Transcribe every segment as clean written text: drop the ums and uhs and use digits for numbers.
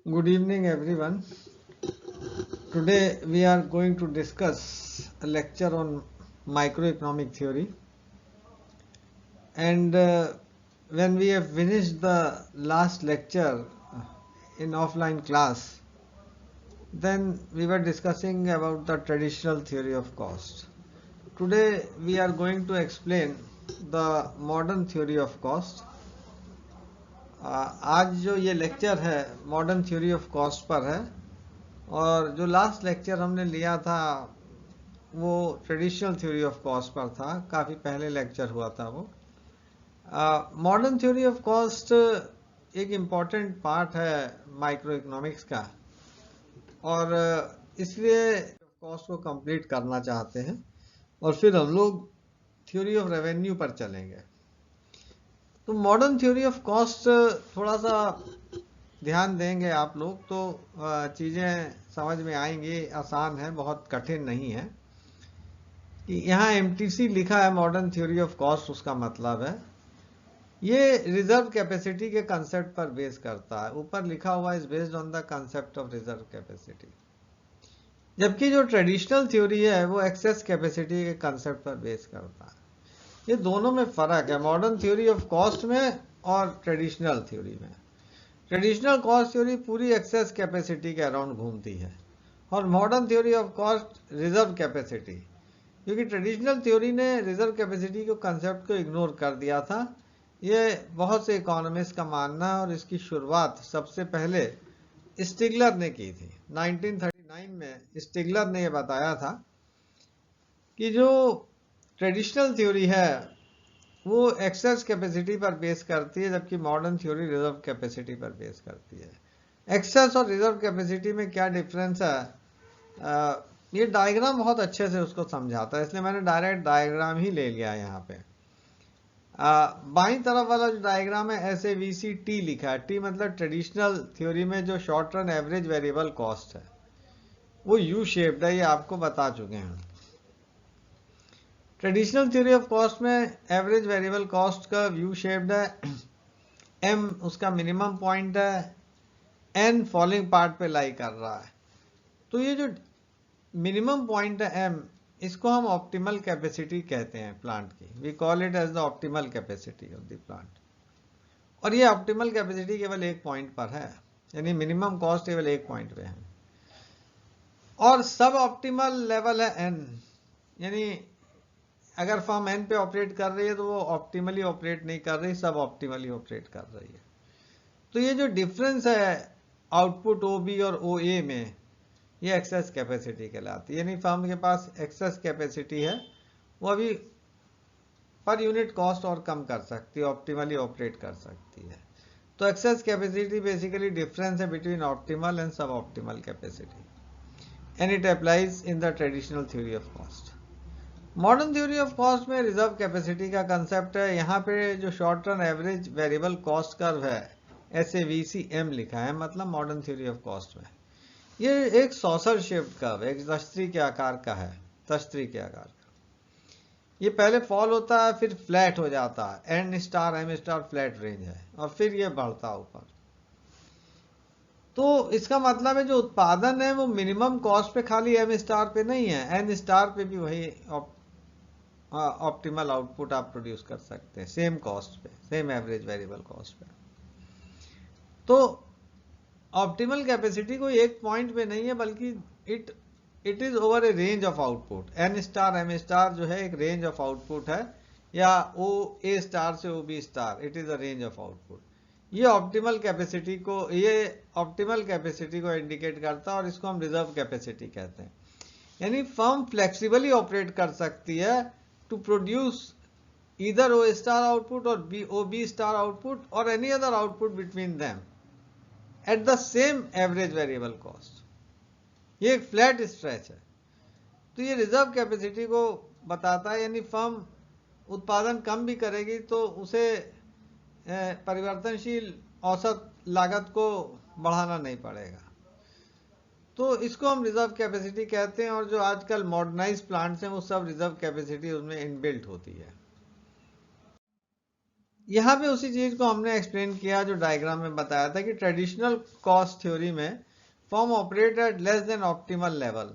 Good evening, everyone. Today we are going to discuss a lecture on microeconomic theory. And when we have finished the last lecture in offline class, then we were discussing about the traditional theory of cost. Today we are going to explain the modern theory of cost. आज जो ये lecture है modern theory of cost per है और जो last lecture हमने लिया था वो traditional theory of cost per था। काफ़ी पहले लेक्चर हुआ था वो। मॉडर्न थ्योरी ऑफ कॉस्ट एक इम्पॉर्टेंट पार्ट है माइक्रो इकोनॉमिक्स का और इसलिए कॉस्ट को कंप्लीट करना चाहते हैं और फिर हम लोग थ्योरी ऑफ रेवेन्यू पर चलेंगे। तो मॉडर्न थ्योरी ऑफ कॉस्ट थोड़ा सा ध्यान देंगे आप लोग तो चीज़ें समझ में आएंगी, आसान है, बहुत कठिन नहीं है। कि यहाँ एमटीसी लिखा है मॉडर्न थ्योरी ऑफ कॉस्ट, उसका मतलब है ये रिजर्व कैपेसिटी के कंसेप्ट पर बेस करता है। ऊपर लिखा हुआ is based on the concept of reserve capacity, जबकि जो ट्रेडिशनल थ्योरी है वो एक्सेस कैपेसिटी के कंसेप्ट पर बेस करता है। ये दोनों में फर्क है, मॉडर्न थ्योरी ऑफ कॉस्ट में और ट्रेडिशनल थ्योरी में। ट्रेडिशनल कॉस्ट थ्योरी पूरी एक्सेस कैपेसिटी के अराउंड घूमती है और modern theory of cost reserve capacity, क्योंकि ट्रेडिशनल थ्योरी ने रिजर्व कैपेसिटी को कंसेप्ट को इग्नोर कर दिया था। ये बहुत से इकोनॉमिस्ट का मानना है और इसकी शुरुआत सबसे पहले स्टिगलर ने की थी। 1939 में स्टिगलर ने यह बताया था कि जो ट्रेडिशनल थ्योरी है वो एक्सेस कैपेसिटी पर बेस करती है, जबकि मॉडर्न थ्योरी रिजर्व कैपेसिटी पर बेस करती है। एक्सेस और रिजर्व कैपेसिटी में क्या डिफरेंस है, ये डायग्राम बहुत अच्छे से उसको समझाता है, इसलिए मैंने डायरेक्ट डायग्राम ही ले लिया यहाँ पे। बाईं तरफ वाला जो डायग्राम है SAVCT लिखा है। टी मतलब ट्रेडिशनल थ्योरी में जो short run average variable cost है वो यू शेप्ड है, ये आपको बता चुके हैं। ट्रेडिशनल थ्योरी ऑफ कॉस्ट में एवरेज वेरिएबल कॉस्ट का यू शेप्ड है, एम उसका मिनिमम पॉइंट है, एन फॉलिंग पार्ट पे लाई कर रहा है। तो ये जो मिनिमम पॉइंट है एम, इसको हम ऑप्टिमल कैपेसिटी कहते हैं प्लांट की। We call it as the optimal capacity of the plant. और ये ऑप्टिमल कैपेसिटी केवल एक पॉइंट पर है, यानी मिनिमम कॉस्ट केवल एक पॉइंट पे है। और सब ऑप्टिमल लेवल है एन, यानी अगर फर्म एन पे ऑपरेट कर रही है तो वो ऑप्टिमली ऑपरेट नहीं कर रही, सब ऑप्टिमली ऑपरेट कर रही है। तो ये जो डिफरेंस है आउटपुट OB और OA में, ये एक्सेस कैपेसिटी कहलाती है। यानी फर्म के पास एक्सेस कैपेसिटी है, वो अभी पर यूनिट कॉस्ट और कम कर सकती है, ऑप्टिमली ऑपरेट कर सकती है। तो एक्सेस कैपेसिटी बेसिकली डिफरेंस है between optimal and sub optimal capacity, and it applies in the traditional theory of cost. Modern theory of cost में रिजर्व कैपेसिटी का कंसेप्ट है। यहाँ पे जो short run average variable cost curve है SAVCM लिखा है, मतलब मॉडर्न थ्योरी ऑफ कॉस्ट में ये एक सॉसर शेप्ड कर्व है, एक तश्तरी के आकार का है, तश्तरी के आकार का। ये पहले फॉल होता है, फिर फ्लैट हो जाता है, N star M star flat range है, और फिर ये बढ़ता ऊपर। तो इसका मतलब है जो उत्पादन है वो मिनिमम कॉस्ट पे खाली M स्टार पे नहीं है, N स्टार पे भी वही ऑप्टिमल आउटपुट आप प्रोड्यूस कर सकते हैं, सेम कॉस्ट पे, सेम एवरेज वेरिएबल कॉस्ट पे। तो ऑप्टिमल कैपेसिटी कोई एक पॉइंट पे नहीं है, बल्कि it is over A range of output. N star M star जो है एक रेंज ऑफ आउटपुट है, या A स्टार से OB star, it is a range of output. ये ऑप्टिमल कैपेसिटी को इंडिकेट करता है और इसको हम रिजर्व कैपेसिटी कहते हैं। यानी फर्म फ्लेक्सिबली ऑपरेट कर सकती है to produce either O star output और OB स्टार आउटपुट और any other output between them at the same average variable cost. ये एक फ्लैट स्ट्रेच है। तो ये रिजर्व कैपेसिटी को बताता है, यानी फर्म उत्पादन कम भी करेगी तो उसे परिवर्तनशील औसत लागत को बढ़ाना नहीं पड़ेगा। तो इसको हम रिजर्व कैपेसिटी कहते हैं, और जो आजकल मॉडर्नाइज प्लांट्स हैं वो सब रिजर्व कैपेसिटी उसमें इनबिल्ट होती है। यहाँ पे उसी चीज को हमने एक्सप्लेन किया जो डायग्राम में बताया था कि ट्रेडिशनल कॉस्ट थ्योरी में firm operate at less than optimal level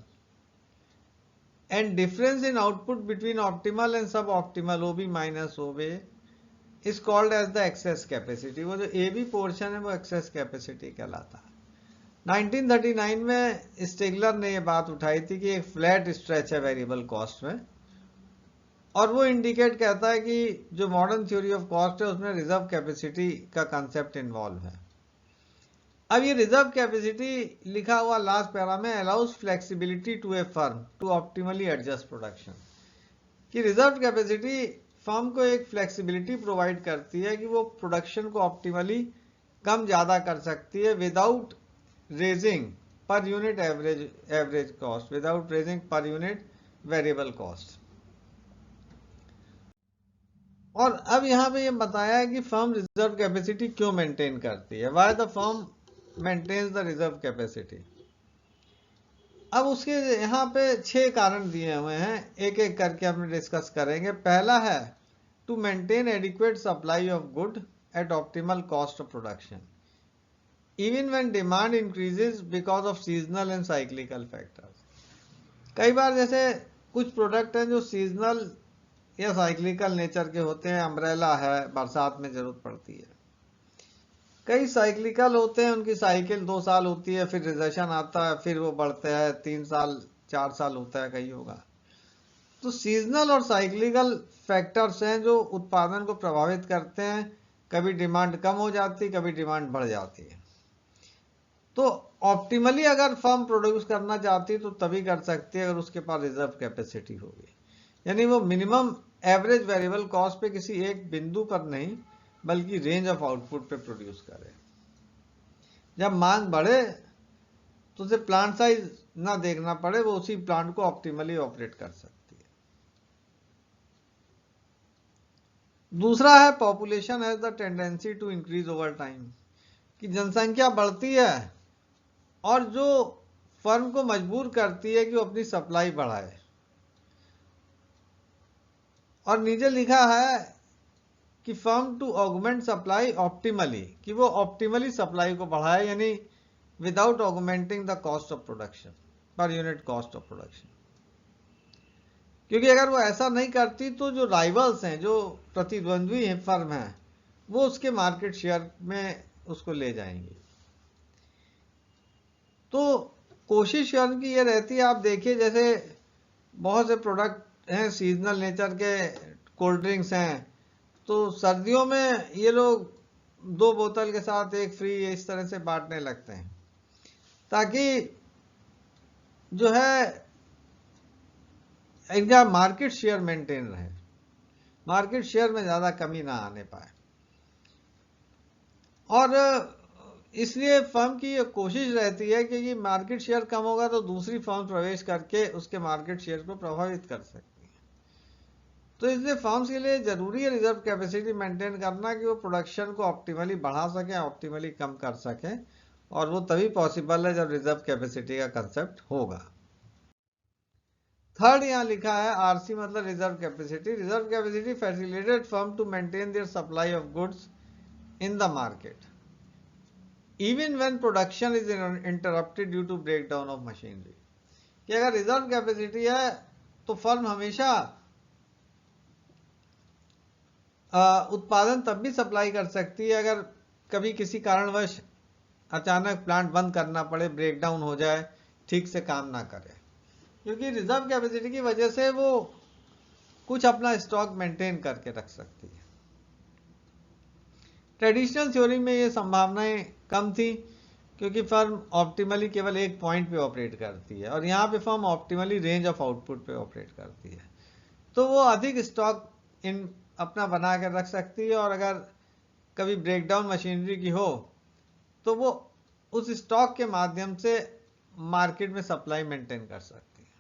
and difference in output between optimal and sub optimal OB minus OB is called as the excess capacity. वो जो ए बी पोर्शन है वो access capacity कहलाता है। 1939 में स्टेगलर ने ये बात उठाई थी कि एक फ्लैट स्ट्रेच है वेरिएबल कॉस्ट में, और वो इंडिकेट कहता है कि जो मॉडर्न थ्योरी ऑफ कॉस्ट है उसमें रिजर्व कैपेसिटी का कंसेप्ट इन्वॉल्व है। अब ये रिजर्व कैपेसिटी लिखा हुआ लास्ट पैरा में allows flexibility to a firm to optimally adjust production, कि रिजर्व कैपेसिटी फर्म को एक फ्लेक्सिबिलिटी प्रोवाइड करती है कि वो प्रोडक्शन को ऑप्टिमली कम ज्यादा कर सकती है without raising per unit average cost, without raising per unit variable cost. और अब यहाँ पे ये बताया है कि फर्म रिजर्व कैपेसिटी क्यों मेंटेन करती है, why the firm maintains the reserve capacity. अब उसके यहाँ पे 6 कारण दिए हुए हैं, एक एक करके हम डिस्कस करेंगे। पहला है to maintain adequate supply of good at optimal cost of production even when demand increases because of seasonal and cyclical factors. कई बार जैसे कुछ प्रोडक्ट हैं जो सीजनल या साइक्लिकल नेचर के होते हैं, अम्ब्रेला है, बरसात में जरूरत पड़ती है। कई साइक्लिकल होते हैं, उनकी साइकिल 2 साल होती है, फिर रिसेशन आता है, फिर वो बढ़ते हैं, 3 साल 4 साल होता है कई होगा। तो सीजनल और साइक्लिकल फैक्टर्स हैं जो उत्पादन को प्रभावित करते हैं। कभी डिमांड कम हो जाती, कभी डिमांड बढ़ जाती है। तो ऑप्टिमली अगर फर्म प्रोड्यूस करना चाहती है तो तभी कर सकती है अगर उसके पास रिजर्व कैपेसिटी होगी, यानी वो मिनिमम एवरेज वेरिएबल कॉस्ट पे किसी एक बिंदु पर नहीं बल्कि रेंज ऑफ आउटपुट पे प्रोड्यूस करे। जब मांग बढ़े तो उसे प्लांट साइज ना देखना पड़े, वो उसी प्लांट को ऑप्टिमली ऑपरेट कर सकती है। दूसरा है population has the tendency to increase over time, कि जनसंख्या बढ़ती है और जो फर्म को मजबूर करती है कि वो अपनी सप्लाई बढ़ाए। और नीचे लिखा है कि firm to augment supply optimally, कि वो ऑप्टिमली सप्लाई को बढ़ाए, यानी without augmenting the cost of production, per unit cost of production. क्योंकि अगर वो ऐसा नहीं करती तो जो राइवल्स हैं, जो प्रतिद्वंद्वी हैं फर्म हैं, वो उसके मार्केट शेयर में उसको ले जाएंगे। तो कोशिश फर्म की ये रहती है, आप देखिए जैसे बहुत से प्रोडक्ट हैं सीजनल नेचर के, कोल्ड ड्रिंक्स हैं, तो सर्दियों में ये लोग 2 बोतल के साथ 1 फ्री इस तरह से बांटने लगते हैं ताकि जो है इनका मार्केट शेयर मेंटेन रहे, मार्केट शेयर में ज्यादा कमी ना आने पाए। और इसलिए फर्म की ये कोशिश रहती है कि ये मार्केट शेयर कम होगा तो दूसरी फर्म प्रवेश करके उसके मार्केट शेयर को प्रभावित कर सकती है। तो इसलिए फर्म्स के लिए जरूरी है रिजर्व कैपेसिटी मेंटेन करना कि वो प्रोडक्शन को ऑप्टिमली बढ़ा सके, ऑप्टिमली कम कर सके, और वो तभी पॉसिबल है जब रिजर्व कैपेसिटी का कंसेप्ट होगा। थर्ड यहां लिखा है आरसी मतलब reserve capacity. Reserve capacity facilitate firm to maintain their supply of goods in the market even when production is interrupted due to breakdown of machinery. कि अगर रिजर्व कैपेसिटी है तो फर्म हमेशा उत्पादन तब भी सप्लाई कर सकती है अगर कभी किसी कारणवश अचानक प्लांट बंद करना पड़े, ब्रेकडाउन हो जाए, ठीक से काम ना करे, क्योंकि रिजर्व कैपेसिटी की वजह से वो कुछ अपना स्टॉक मेंटेन करके रख सकती है। ट्रेडिशनल थ्योरी में ये संभावनाएं कम थी क्योंकि फर्म ऑप्टिमली केवल एक पॉइंट पे ऑपरेट करती है, और यहाँ पे firm optimally range of output पे ऑपरेट करती है, तो वो अधिक स्टॉक इन अपना बना कर रख सकती है, और अगर कभी ब्रेकडाउन मशीनरी की हो तो वो उस स्टॉक के माध्यम से मार्केट में सप्लाई मेंटेन कर सकती है।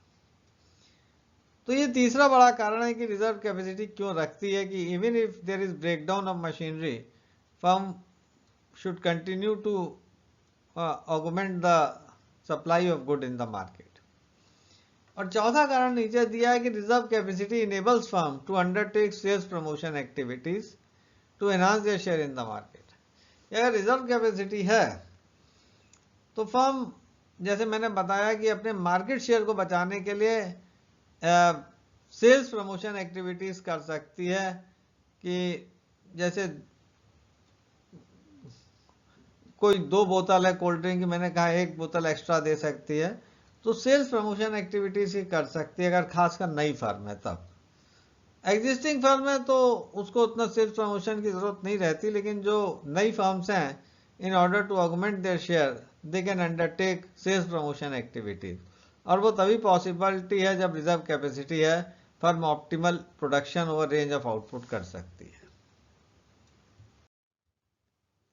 तो ये तीसरा बड़ा कारण है कि रिजर्व कैपेसिटी क्यों रखती है, कि even if there is breakdown of machinery firm should continue to augment the supply of good in the market. और चौथा कारण नीचे दिया है कि reserve capacity enables firm to undertake sales promotion activities to enhance their share in the market. अगर reserve capacity है तो फर्म, जैसे मैंने बताया कि अपने मार्केट शेयर को बचाने के लिए सेल्स प्रमोशन एक्टिविटीज कर सकती है, कि जैसे कोई 2 बोतल है कोल्ड ड्रिंक की, मैंने कहा 1 बोतल एक्स्ट्रा दे सकती है, तो सेल्स प्रमोशन एक्टिविटीज ही कर सकती है अगर खासकर नई फर्म है। तब एग्जिस्टिंग फर्म है तो उसको उतना सेल्स प्रमोशन की जरूरत नहीं रहती, लेकिन जो नई फर्म्स हैं, in order to augment their share they can undertake sales promotion activities, और वो तभी पॉसिबिलिटी है जब रिजर्व कैपेसिटी है, firm optimal production over range of output कर सकती है।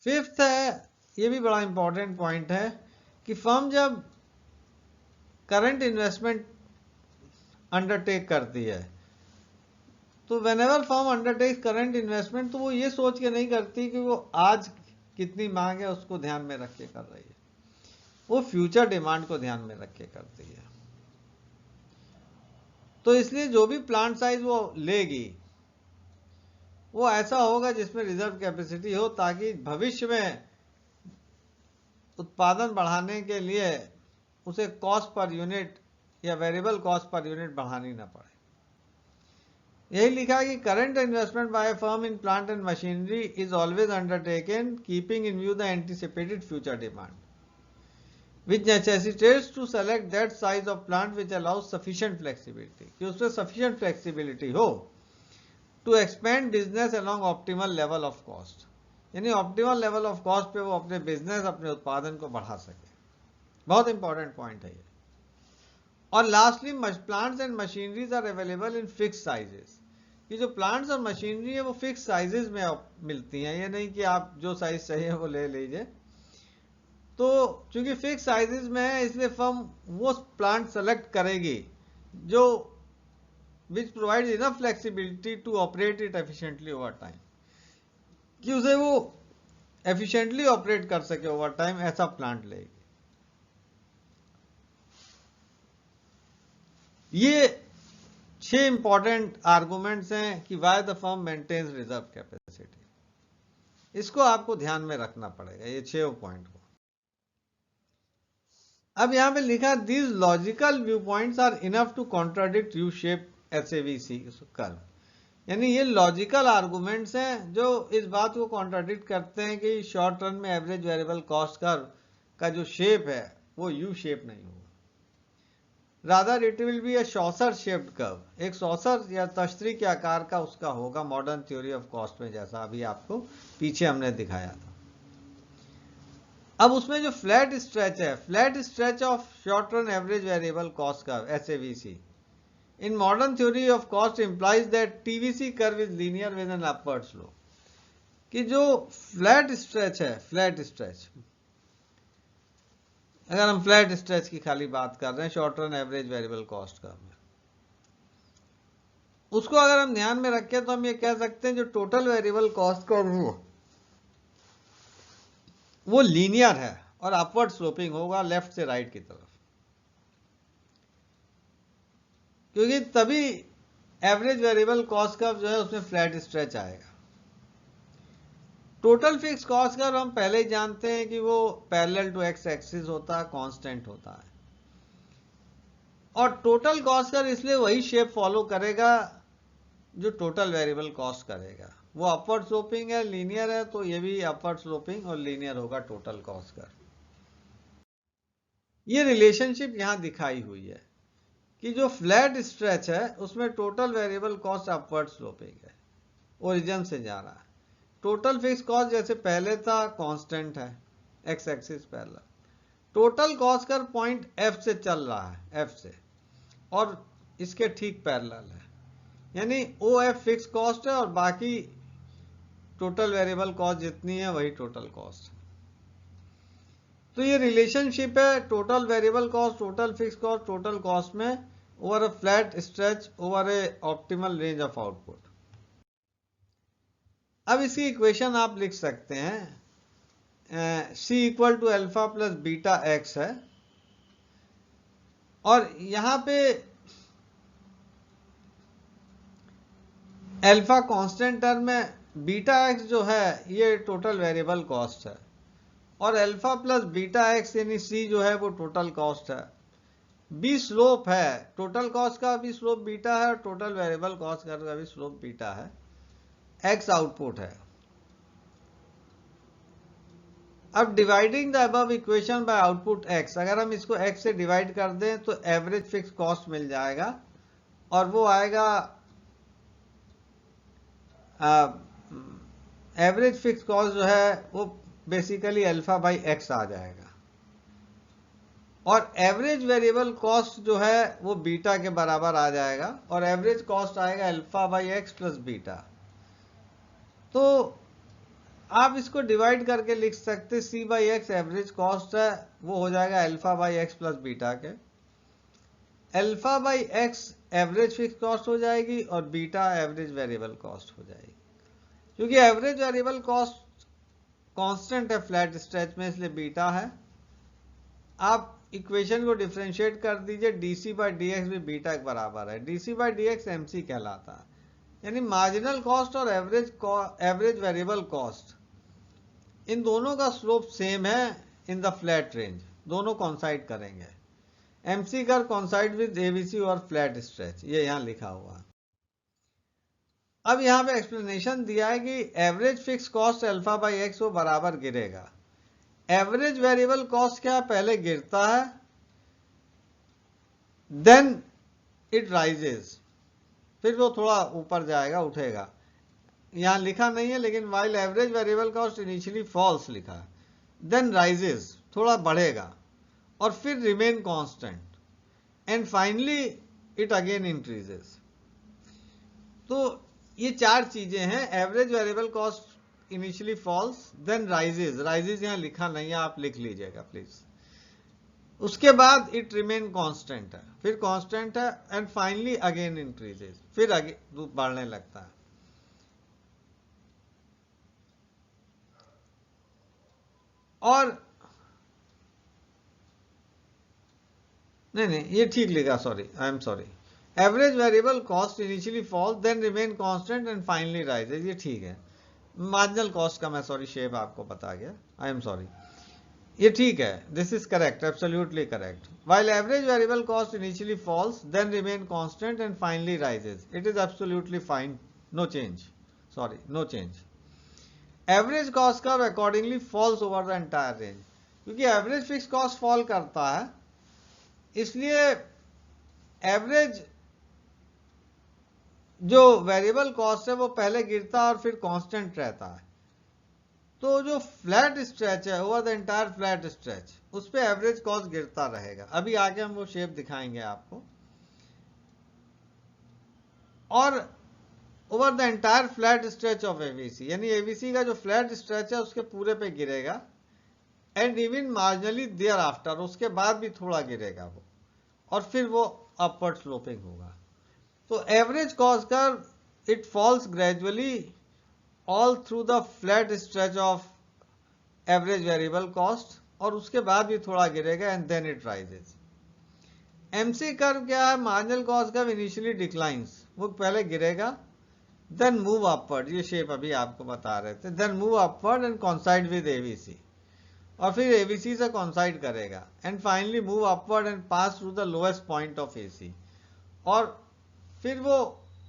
फिफ्थ है, ये भी बड़ा इंपॉर्टेंट पॉइंट है, कि फर्म जब करंट इन्वेस्टमेंट अंडरटेक करती है, तो whenever firm undertakes current investment, तो वो ये सोच के नहीं करती कि वो आज कितनी मांग है उसको ध्यान में रख के कर रही है, वो फ्यूचर डिमांड को ध्यान में रख के करती है। तो इसलिए जो भी प्लांट साइज वो लेगी वो ऐसा होगा जिसमें रिजर्व कैपेसिटी हो, ताकि भविष्य में उत्पादन बढ़ाने के लिए उसे कॉस्ट पर यूनिट या वेरिएबल कॉस्ट पर यूनिट बढ़ानी ना पड़े। यही लिखा है कि current investment by firm in plant and machinery is always undertaken keeping in view the anticipated future demand, which necessitates to select that size of plant which allows sufficient flexibility, कि उसमें sufficient flexibility हो to expand business along optimal level of cost, यानी optimal level of cost पे वो अपने business, अपने उत्पादन को बढ़ा सके। बहुत इंपॉर्टेंट पॉइंट है ये। और lastly, plants and machineries are available in fix sizes, कि जो प्लांट्स और मशीनरी है वो फिक्स साइजेस में मिलती हैं, ये नहीं कि आप जो साइज चाहिए वो ले लीजिए। तो चूंकि फिक्स साइजेस में है, इसलिए फर्म वो प्लांट सेलेक्ट करेगी जो which provide enough flexibility to operate it efficiently over time, कि उसे वो एफिशिएंटली ऑपरेट कर सके ओवर टाइम, ऐसा प्लांट लेगी। ये 6 इंपॉर्टेंट आर्गुमेंट्स हैं कि why the firm maintains reserve capacity. इसको आपको ध्यान में रखना पड़ेगा, ये 6 पॉइंट को। अब यहां पे लिखा, these logical view points are enough to contradict U shape SAVC curve, यानी ये लॉजिकल आर्गुमेंट्स हैं जो इस बात को कॉन्ट्राडिक्ट करते हैं कि शॉर्ट रन में एवरेज वेरिएबल कॉस्ट कर्व का जो शेप है वो यू शेप नहीं होगा, rather it will be A saucer shaped curve, एक सॉसर या तश्तरी के आकार का उसका होगा मॉडर्न थ्योरी ऑफ कॉस्ट में, जैसा अभी आपको पीछे हमने दिखाया था। अब उसमें जो फ्लैट स्ट्रेच है, flat stretch of short run average variable cost curve SAVC in modern theory of cost implies that TVC curve is linear with an upward slope, कि जो फ्लैट स्ट्रेच है, फ्लैट स्ट्रेच, अगर हम flat stretch की खाली बात कर रहे हैं short run average variable cost curve में, उसको अगर हम ध्यान में रखें तो हम ये कह सकते हैं जो टोटल वेरिएबल कॉस्ट कर्व हो वो लीनियर है और अपवर्ड स्लोपिंग होगा लेफ्ट से राइट की तरफ, क्योंकि तभी एवरेज वेरिएबल कॉस्ट कर्व जो है उसमें फ्लैट स्ट्रेच आएगा। टोटल फिक्स कॉस्ट कर्व हम पहले ही जानते हैं कि वो पैरेलल टू एक्स एक्सिस होता है, कांस्टेंट होता है, और टोटल कॉस्ट कर्व इसलिए वही शेप फॉलो करेगा जो टोटल वेरिएबल कॉस्ट करेगा। वो अपवर्ड स्लोपिंग है, लीनियर है, तो ये भी अपवर्ड स्लोपिंग और लीनियर होगा टोटल कॉस्ट कर्व। ये रिलेशनशिप यहां दिखाई हुई है कि जो फ्लैट स्ट्रेच है उसमें total variable cost upward sloping है, ओरिजिन से जा रहा है। टोटल फिक्स कॉस्ट जैसे पहले था कांस्टेंट है, x axis parallel. Total cost curve point F से चल रहा है, F से, और इसके ठीक पैरेलल है, यानी OF फिक्स कॉस्ट है और बाकी टोटल वेरिएबल कॉस्ट जितनी है वही टोटल कॉस्ट है। तो ये रिलेशनशिप है total variable cost, total fix cost, total cost में over a flat stretch over a optimal range of output. अब इसकी इक्वेशन आप लिख सकते हैं, C equal to alpha plus beta X है, और यहां पे अल्फा कांस्टेंट टर्म है बीटा एक्स जो है ये टोटल वेरिएबल कॉस्ट है, और अल्फा प्लस बीटा एक्स यानी सी जो है वो टोटल कॉस्ट है। बी स्लोप है, टोटल कॉस्ट का भी स्लोप बीटा है और टोटल वेरिएबल कॉस्ट का भी स्लोप बीटा है। एक्स आउटपुट है। अब dividing the above equation by output x, अगर हम इसको एक्स से डिवाइड कर दें तो एवरेज फिक्स कॉस्ट मिल जाएगा, और वो आएगा एवरेज फिक्स कॉस्ट जो है वो बेसिकली अल्फा बाई एक्स आ जाएगा, और एवरेज वेरिएबल कॉस्ट जो है वो बीटा के बराबर आ जाएगा, और एवरेज कॉस्ट आएगा alpha by X plus beta. तो आप इसको डिवाइड करके लिख सकते, C by X average cost है, वो हो जाएगा alpha by X plus beta के। Alpha by X average fix cost हो जाएगी और बीटा एवरेज वेरिएबल कॉस्ट हो जाएगी। क्योंकि एवरेज वेरिएबल कॉस्ट कांस्टेंट है फ्लैट स्ट्रेच में, इसलिए बीटा है। आप इक्वेशन को डिफरेंशिएट कर दीजिए, डीसी बाई डी एक्स भी बीटा के बराबर है। DC by D x MC कहलाता है, यानी मार्जिनल कॉस्ट और एवरेज वेरिएबल कॉस्ट, इन दोनों का स्लोप सेम है इन द फ्लैट रेंज, दोनों कॉन्साइड करेंगे। एमसी कर कॉन्साइड विद एबीसी और फ्लैट स्ट्रेच, ये यहां लिखा हुआ है। अब यहां पे एक्सप्लेनेशन दिया है कि average fix cost alpha by x वो बराबर गिरेगा। एवरेज वेरिएबल कॉस्ट क्या पहले गिरता है, देन इट राइजेस, फिर वो थोड़ा ऊपर जाएगा, उठेगा। यहां लिखा नहीं है लेकिन while average variable cost initially falls लिखा है, देन राइजेस थोड़ा बढ़ेगा, और फिर remain constant, and finally it again increases. तो ये चार चीजें हैं, average variable cost initially falls, then rises, rises यहां लिखा नहीं है, आप लिख लीजिएगा प्लीज। उसके बाद इट रिमेन कांस्टेंट है, फिर कांस्टेंट है, एंड फाइनली अगेन इंक्रीजेस, फिर अगेन बढ़ने लगता है। और नहीं, ये ठीक लिखा, sorry, I am sorry. Average variable cost initially fall, then remain constant and finally rises, ये ठीक है। मार्जिनल कॉस्ट का मैं सॉरी शेप आपको बता गया, आई एम सॉरी। ये ठीक है, this is correct, absolutely correct. while average variable cost initially falls, then remain constant and finally rises, it is absolutely fine, no change, sorry, no change. Average cost curve accordingly falls over the entire range, क्योंकि average fix cost fall करता है, इसलिए average जो variable cost है वो पहले गिरता है और फिर कांस्टेंट रहता है। तो जो फ्लैट स्ट्रेच है, over the entire flat stretch, उस पे एवरेज कॉस्ट गिरता रहेगा। अभी आगे हम वो शेप दिखाएंगे आपको। और over the entire flat stretch of AVC, यानी एबीसी का जो फ्लैट स्ट्रेच है उसके पूरे पे गिरेगा, and even marginally thereafter, उसके बाद भी थोड़ा गिरेगा वो, और फिर वो अपवर्ड स्लोपिंग होगा। तो average cost curve it falls gradually all through the flat stretch of average variable cost, और उसके बाद भी थोड़ा गिरेगा, and then it rises. MC curve क्या है, marginal cost curve initially declines, वो पहले गिरेगा, देन मूव अपवर्ड, ये शेप अभी आपको बता रहे थे, then move upward and coincide with ABC, और फिर एबीसी से कॉन्साइड करेगा, and finally move upward and pass through the lowest point of AC, और फिर वो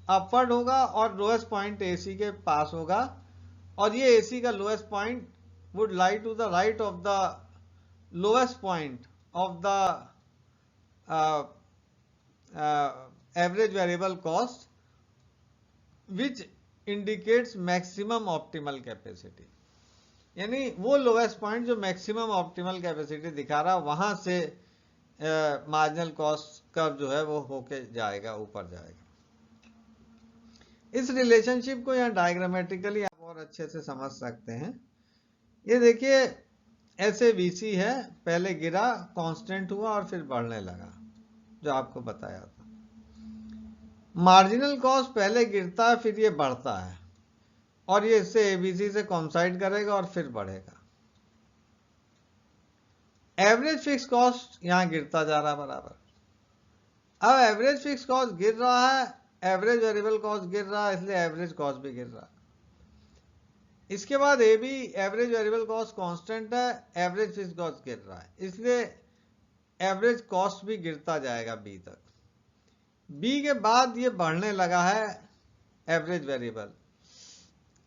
अपवर्ड होगा और लोएस्ट पॉइंट एसी के पास होगा, और ये एसी का lowest point would lie to the right of the lowest point of the average variable cost, which indicates maximum optimal capacity, यानी वो लोएस्ट पॉइंट जो मैक्सिमम ऑप्टिमल कैपेसिटी दिखा रहा है, वहां से मार्जिनल कॉस्ट कर्व जो है वो होके जाएगा, ऊपर जाएगा। इस रिलेशनशिप को यहाँ डायग्रामेटिकली आप और अच्छे से समझ सकते हैं। ये देखिए, ऐसे वीसी है, पहले गिरा, कांस्टेंट हुआ और फिर बढ़ने लगा, जो आपको बताया था। मार्जिनल कॉस्ट पहले गिरता है, फिर ये बढ़ता है, और ये इससे एबीसी से कॉन्साइड करेगा और फिर बढ़ेगा। एवरेज फिक्स कॉस्ट यहां गिरता जा रहा है बराबर। अब एवरेज फिक्स कॉस्ट गिर रहा है, एवरेज वेरिएबल कॉस्ट गिर रहा है, इसलिए एवरेज कॉस्ट भी गिर रहा है। इसके बाद A B average variable cost constant है, एवरेज फिक्स्ड कॉस्ट गिर रहा है, इसलिए एवरेज कॉस्ट भी गिरता जाएगा बी तक। बी के बाद ये बढ़ने लगा है एवरेज वेरिएबल,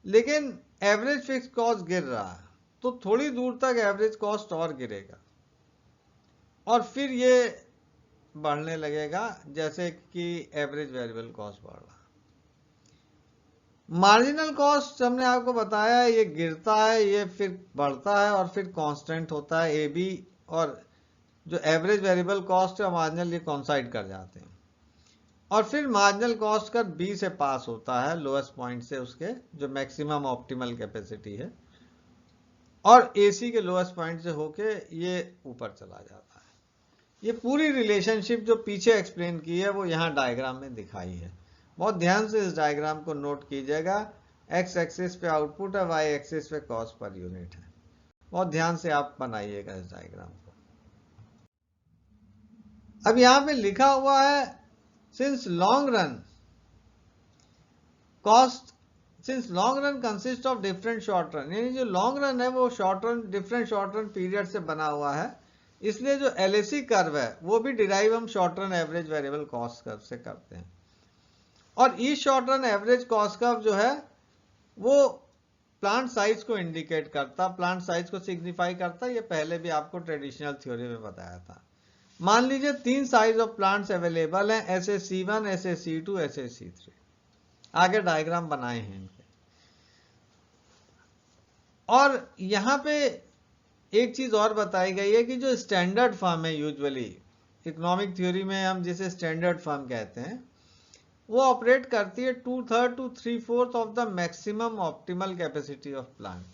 लेकिन एवरेज फिक्स्ड कॉस्ट गिर रहा है, तो थोड़ी दूर तक एवरेज कॉस्ट और गिरेगा और फिर ये बढ़ने लगेगा जैसे कि एवरेज वेरिएबल कॉस्ट बढ़ रहा है। मार्जिनल कॉस्ट हमने आपको बताया ये गिरता है, ये फिर बढ़ता है और फिर कांस्टेंट होता है। ए बी और जो एवरेज वेरिएबल कॉस्ट है मार्जिनल ये कॉन्साइड कर जाते हैं और फिर मार्जिनल कॉस्ट का बी से पास होता है लोएस्ट पॉइंट से उसके जो मैक्सिमम ऑप्टिमल कैपेसिटी है और एसी के लोएस्ट पॉइंट से होके ये ऊपर चला जाता है। ये पूरी रिलेशनशिप जो पीछे एक्सप्लेन की है वो यहाँ डायग्राम में दिखाई है। बहुत ध्यान से इस डायग्राम को नोट कीजिएगा। एक्स एक्सिस पे आउटपुट है, वाई एक्सिस पे कॉस्ट पर यूनिट है। बहुत ध्यान से आप बनाइएगा इस डायग्राम को। अब यहां पे लिखा हुआ है since long run cost, since long run consist of different short run, यानी जो लॉन्ग रन है वो short run different short run period से बना हुआ है, इसलिए जो एलएसी कर्व है वो भी डिराइव हम short run average variable cost curve से करते हैं। और ई short run average cost curve जो है वो प्लांट साइज को इंडिकेट करता, प्लांट साइज को सिग्निफाई करता। ये पहले भी आपको ट्रेडिशनल थ्योरी में बताया था। मान लीजिए 3 साइज ऑफ प्लांट्स अवेलेबल हैं, SAC1, SAC2, SAC3। आगे डायग्राम बनाए हैं इनके। और यहां पे एक चीज और बताई गई है कि जो स्टैंडर्ड फर्म है, यूजुअली इकोनॉमिक थ्योरी में हम जिसे स्टैंडर्ड फर्म कहते हैं, वो ऑपरेट करती है 2/3 to 3/4 of the maximum optimal capacity of plant.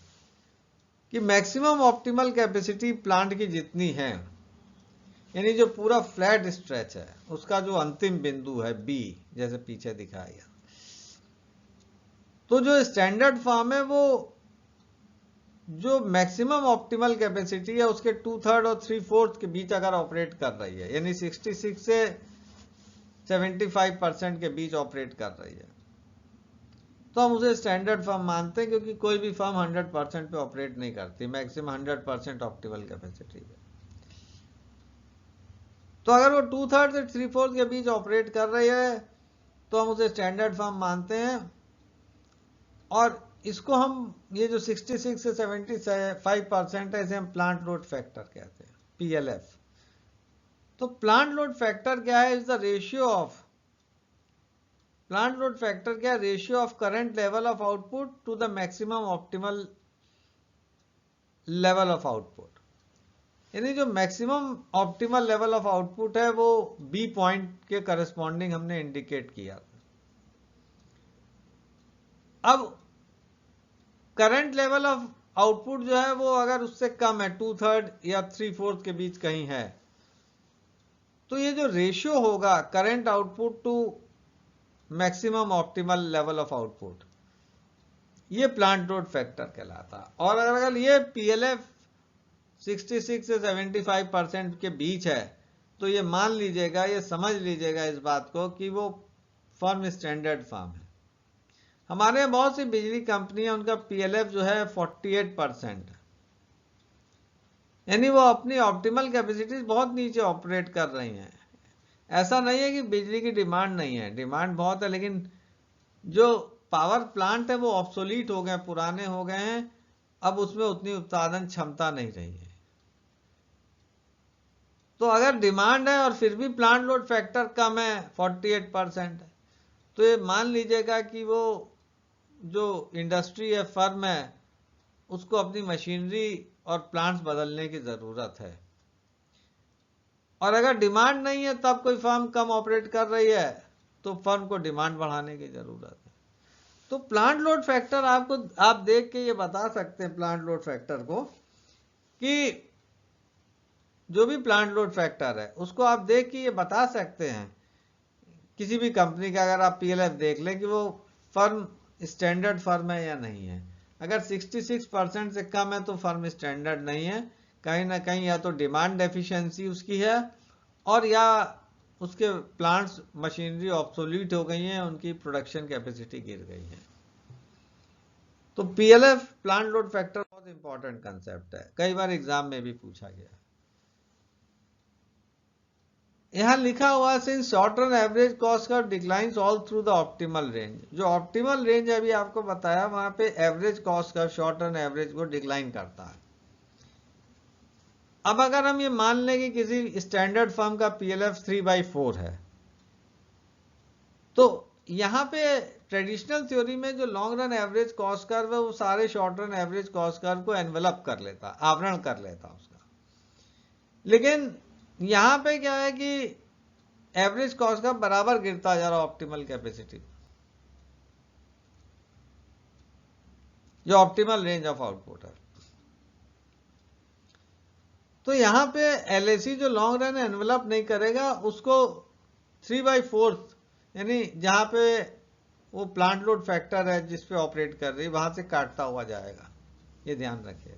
कि मैक्सिमम ऑप्टिमल कैपेसिटी प्लांट की जितनी है, यानी जो पूरा फ्लैट स्ट्रेच है उसका जो अंतिम बिंदु है बी, जैसे पीछे दिखाया गया, तो जो स्टैंडर्ड फॉर्म है वो जो मैक्सिमम ऑप्टिमल कैपेसिटी है उसके 2/3 और 3/4 के बीच अगर ऑपरेट कर रही है, यानी 66 से 75% के बीच ऑपरेट कर रही है, तो हम उसे स्टैंडर्ड फर्म मानते हैं, क्योंकि कोई भी फर्म 100% पे ऑपरेट नहीं करती, मैक्सिमम 100% ऑप्टिमल कैपेसिटी है। तो अगर वो 2/3 से 3/4 के बीच ऑपरेट कर रही है तो हम उसे स्टैंडर्ड फर्म मानते हैं। और इसको हम ये जो 66 से 75% है इसे हम प्लांट लोड फैक्टर कहते हैं, PLF। तो प्लांट लोड फैक्टर क्या है? Is the ratio of, plant load factor क्या है? Ratio of current level of output to the maximum optimal level of output. यानी जो maximum optimal level of output है वो बी पॉइंट के करस्पॉन्डिंग हमने इंडिकेट किया था। अब करंट लेवल ऑफ आउटपुट जो है वो अगर उससे कम है, 2/3 या 3/4 के बीच कहीं है, तो ये जो रेशियो होगा current output to maximum optimal level of output, ये प्लांट लोड फैक्टर कहलाता। और अगर ये PLF 66 से 75% के बीच है तो ये मान लीजिएगा, ये समझ लीजिएगा इस बात को कि वो फर्म स्टैंडर्ड फर्म है। हमारे यहाँ बहुत सी बिजली कंपनियां, उनका PLF जो है 48% है, यानी वो अपनी ऑप्टिमल कैपेसिटी बहुत नीचे ऑपरेट कर रही हैं। ऐसा नहीं है कि बिजली की डिमांड नहीं है, डिमांड बहुत है, लेकिन जो पावर प्लांट है वो ऑब्सोलीट हो गए, पुराने हो गए हैं, अब उसमें उतनी उत्पादन क्षमता नहीं रही है। तो अगर डिमांड है और फिर भी प्लांट लोड फैक्टर कम है, 48% है, तो ये मान लीजिएगा कि वो जो इंडस्ट्री है, फर्म है, उसको अपनी मशीनरी और प्लांट्स बदलने की जरूरत है। और अगर डिमांड नहीं है तब कोई फर्म कम ऑपरेट कर रही है तो फर्म को डिमांड बढ़ाने की जरूरत है। तो प्लांट लोड फैक्टर आपको, आप देख के ये बता सकते हैं प्लांट लोड फैक्टर को, कि जो भी प्लांट लोड फैक्टर है उसको आप देख के ये बता सकते हैं किसी भी कंपनी का, अगर आप PLF देख लें कि वो फर्म स्टैंडर्ड फर्म है या नहीं है। अगर 66% से कम है तो फर्म स्टैंडर्ड नहीं है, कहीं ना कहीं या तो डिमांड डेफिशिएंसी उसकी है और या उसके प्लांट्स मशीनरी ऑब्सोलीट हो गई हैं, उनकी प्रोडक्शन कैपेसिटी गिर गई है। तो पीएलएफ प्लांट लोड फैक्टर बहुत इंपॉर्टेंट कंसेप्ट है, कई बार एग्जाम में भी पूछा गया। यहां लिखा हुआ since short run average cost curve declines all through the optimal range. जो ऑप्टिमल रेंज अभी आपको बताया वहां पे average cost curve short run average को डिक्लाइन करता है। अब अगर हम ये मान लें कि किसी स्टैंडर्ड फर्म का पीएलएफ 3/4 है, तो यहां पे ट्रेडिशनल थ्योरी में जो long run average cost curve है वो सारे short run average cost curve को एनवेलप कर लेता, आवरण कर लेता उसका। लेकिन यहां पे क्या है कि एवरेज कॉस्ट का बराबर गिरता जा रहा ऑप्टिमल कैपेसिटी, जो ऑप्टिमल रेंज ऑफ आउटपुट है। तो यहां पे एलएसी जो लॉन्ग रन एनवेलप नहीं करेगा उसको 3/4 यानी जहां पे वो प्लांट लोड फैक्टर है जिस पे ऑपरेट कर रही है वहां से काटता हुआ जाएगा, ये ध्यान रखिएगा।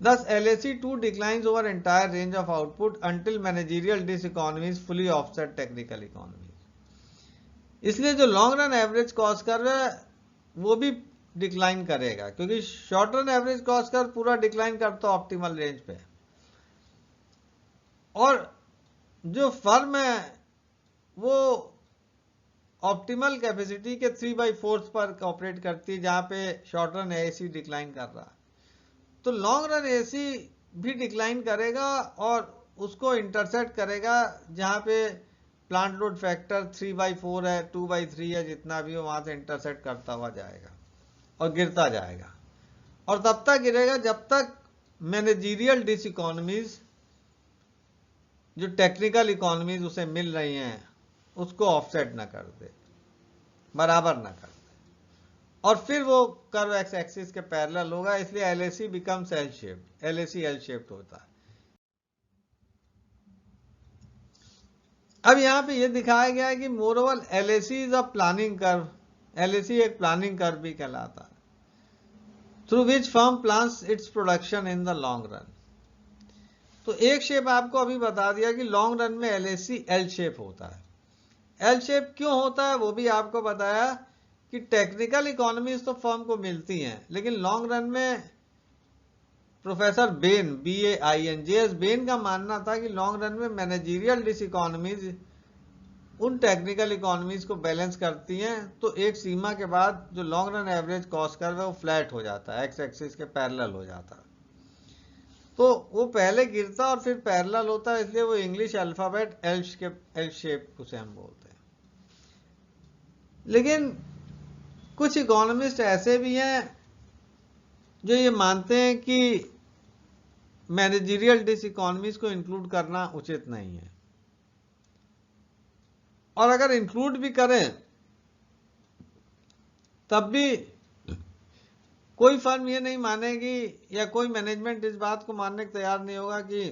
Thus, LAC2 declines over entire range of output until managerial diseconomies fully offset technical economies. इसलिए जो long run average cost curve है वो भी डिक्लाइन करेगा, क्योंकि short run average cost curve पूरा डिक्लाइन करता है ऑप्टिमल रेंज पे, और जो फर्म है वो ऑप्टिमल कैपेसिटी के 3/4 पर ऑपरेट करती है जहां पे शॉर्ट रन एसी डिक्लाइन कर रहा है। तो लॉन्ग रन एसी भी डिक्लाइन करेगा और उसको इंटरसेप्ट करेगा जहां पे प्लांट लोड फैक्टर 3/4 है, 2/3 है, जितना भी हो वहां से इंटरसेप्ट करता हुआ जाएगा और गिरता जाएगा। और तब तक गिरेगा जब तक मैनेजीरियल डिसइकोनॉमीज, जो टेक्निकल इकोनॉमीज उसे मिल रही हैं, उसको ऑफसेट ना कर दे, बराबर ना कर दे, और फिर वो कर्व एक्स एक्सिस के पैरेलल होगा। इसलिए LAC becomes L shaped, LAC L shaped होता है। अब यहां पे ये दिखाया गया है कि moreover LAC is a planning curve, LAC एक प्लानिंग कर्व भी कहलाता है, through which firm plans its production in the long run. तो एक शेप आपको अभी बता दिया कि लॉन्ग रन में एलएसी एल शेप होता है। एल शेप क्यों होता है वो भी आपको बताया कि टेक्निकल इकोनॉमीज तो फर्म को मिलती हैं, लेकिन लॉन्ग रन में professor Ben, BAIN, JS Ben का मानना था कि लॉन्ग रन में मैनेजीरियल डिसइकोनॉमीज उन टेक्निकल इकोनॉमीज को बैलेंस करती हैं। तो एक सीमा के बाद जो long run average cost curve है वो फ्लैट हो जाता है, एक्स एक्सिस के पैरेलल हो जाता है। तो वो पहले गिरता और फिर पैरेलल होता है, इसलिए वो इंग्लिश अल्फाबेट एल शेप उसे हम बोलते हैं। लेकिन कुछ इकोनॉमिस्ट ऐसे भी हैं जो ये मानते हैं कि मैनेजरियल डिसइकोनॉमीज को इंक्लूड करना उचित नहीं है, और अगर इंक्लूड भी करें तब भी कोई फर्म ये नहीं मानेगी या कोई मैनेजमेंट इस बात को मानने को तैयार नहीं होगा कि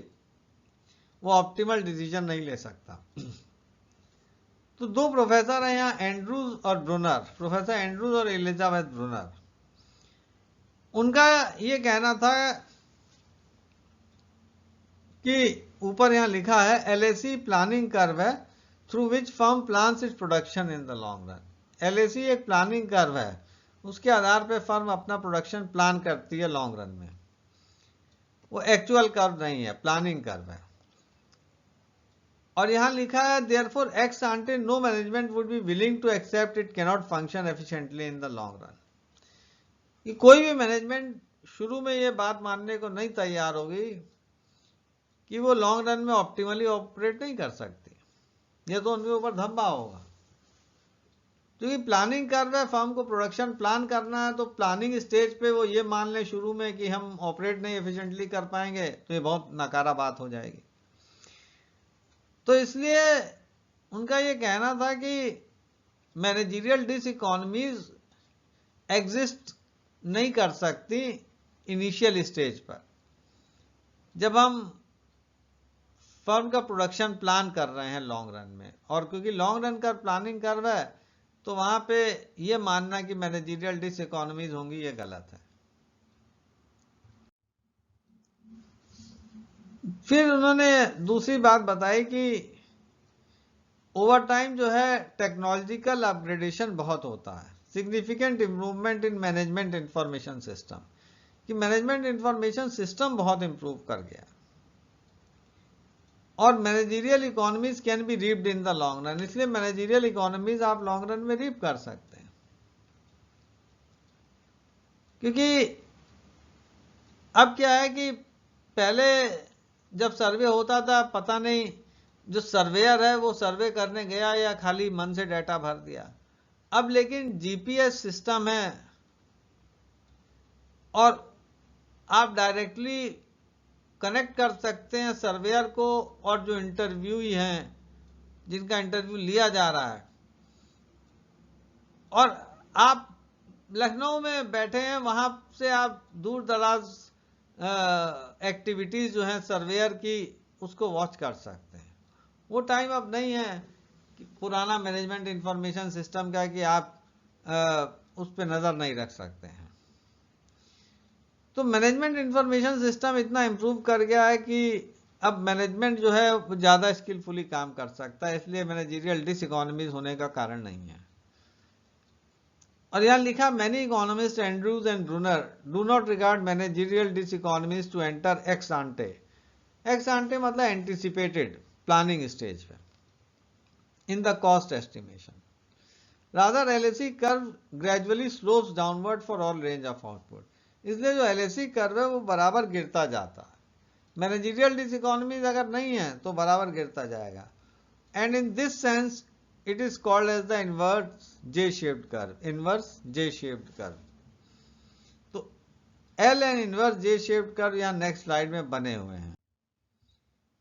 वो ऑप्टिमल डिसीजन नहीं ले सकता। तो दो प्रोफेसर हैं यहाँ, एंड्रूज और ब्रूनर, प्रोफेसर एंड्रूज और एलिजाबेथ ब्रूनर। उनका ये कहना था कि ऊपर यहां लिखा है एलएसी प्लानिंग कर्व है through which firm plans its production in the long run. LAC एक प्लानिंग कर्व है, उसके आधार पर फर्म अपना प्रोडक्शन प्लान करती है लॉन्ग रन में। वो एक्चुअल कर्व नहीं है, प्लानिंग कर्व है। और यहां लिखा है therefore ex ante no management would be willing to accept it cannot function efficiently in the long run. कि कोई भी मैनेजमेंट शुरू में ये बात मानने को नहीं तैयार होगी कि वो लॉन्ग रन में ऑप्टिमली ऑपरेट नहीं कर सकती, ये तो उनके ऊपर धब्बा होगा। क्योंकि प्लानिंग कर रहे हैं, फर्म को प्रोडक्शन प्लान करना है, तो प्लानिंग स्टेज पे वो ये मान ले शुरू में कि हम ऑपरेट नहीं एफिशिएंटली कर पाएंगे, तो ये बहुत नकारा बात हो जाएगी। तो इसलिए उनका ये कहना था कि मैनेजरियल डिसइकोनॉमीज एग्जिस्ट नहीं कर सकती इनिशियल स्टेज पर, जब हम फर्म का प्रोडक्शन प्लान कर रहे हैं लॉन्ग रन में। और क्योंकि लॉन्ग रन का प्लानिंग कर रहा है तो वहां पे ये मानना कि मैनेजरियल डिसइकोनॉमीज होंगी, ये गलत है। फिर उन्होंने दूसरी बात बताई कि ओवर टाइम जो है टेक्नोलॉजिकल अपग्रेडेशन बहुत होता है, significant improvement in management information system, कि मैनेजमेंट इंफॉर्मेशन सिस्टम बहुत इंप्रूव कर गया और managerial economies can be reaped in the long run. इसलिए मैनेजरियल इकोनॉमीज आप लॉन्ग रन में रीप कर सकते हैं, क्योंकि अब क्या है कि पहले जब सर्वे होता था पता नहीं जो सर्वेयर है वो सर्वे करने गया या खाली मन से डाटा भर दिया। अब लेकिन जीपीएस सिस्टम है और आप डायरेक्टली कनेक्ट कर सकते हैं सर्वेयर को और जो इंटरव्यूई हैं जिनका इंटरव्यू लिया जा रहा है, और आप लखनऊ में बैठे हैं, वहां से आप दूर दराज एक्टिविटीज जो हैं सर्वेयर की उसको वॉच कर सकते हैं। वो टाइम अब नहीं है कि पुराना मैनेजमेंट इंफॉर्मेशन सिस्टम का कि आप उस पर नजर नहीं रख सकते हैं। तो मैनेजमेंट इंफॉर्मेशन सिस्टम इतना इंप्रूव कर गया है कि अब मैनेजमेंट जो है वो ज़्यादा स्किलफुली काम कर सकता है, इसलिए मैनेजरियल डिसइकोनॉमीज होने का कारण नहीं है। और यहाँ लिखा many economists Andrews and Brunner do not regard managerial diseconomies to enter ex ante. Ex ante मतलब एंटिसिपेटेड प्लानिंग स्टेज पे in the cost estimation. Rather LAC curve gradually slopes downward for all range of output. इसलिए जो LAC curve है वो बराबर गिरता जाता है। मैनेजरियल डिसइकोनॉमीज अगर नहीं है तो बराबर गिरता जाएगा। And in this sense it is called as the inverse J shaped curve. Inverse J shaped curve. तो L and inverse J shaped curve यहां नेक्स्ट स्लाइड में बने हुए हैं।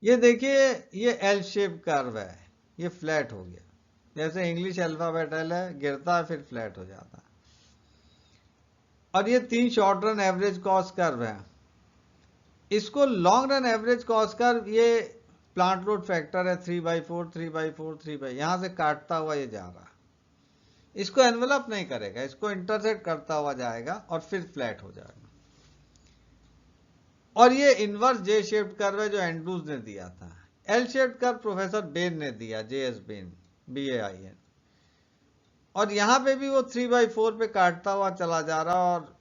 ये देखिए ये एल शेप कर्व है, ये फ्लैट हो गया, जैसे इंग्लिश अल्फाबेट एल है, गिरता है फिर फ्लैट हो जाता है। और ये 3 short run average cost curve है। इसको long run average cost curve, ये प्लांट लोड फैक्टर है 3/4 3/4 3/, यहां से काटता हुआ ये जा रहा है। इसको एनवेलप नहीं करेगा, इसको इंटरसेक्ट करता हुआ जाएगा और फिर फ्लैट हो जाएगा। और ये इनवर्स जे शेप्ड कर्व है जो एंड्रूज ने दिया था। L shaped curve professor Ben ने दिया, JS बेन, BAIN। और यहां पे भी वो 3/4 पे काटता हुआ चला जा रहा और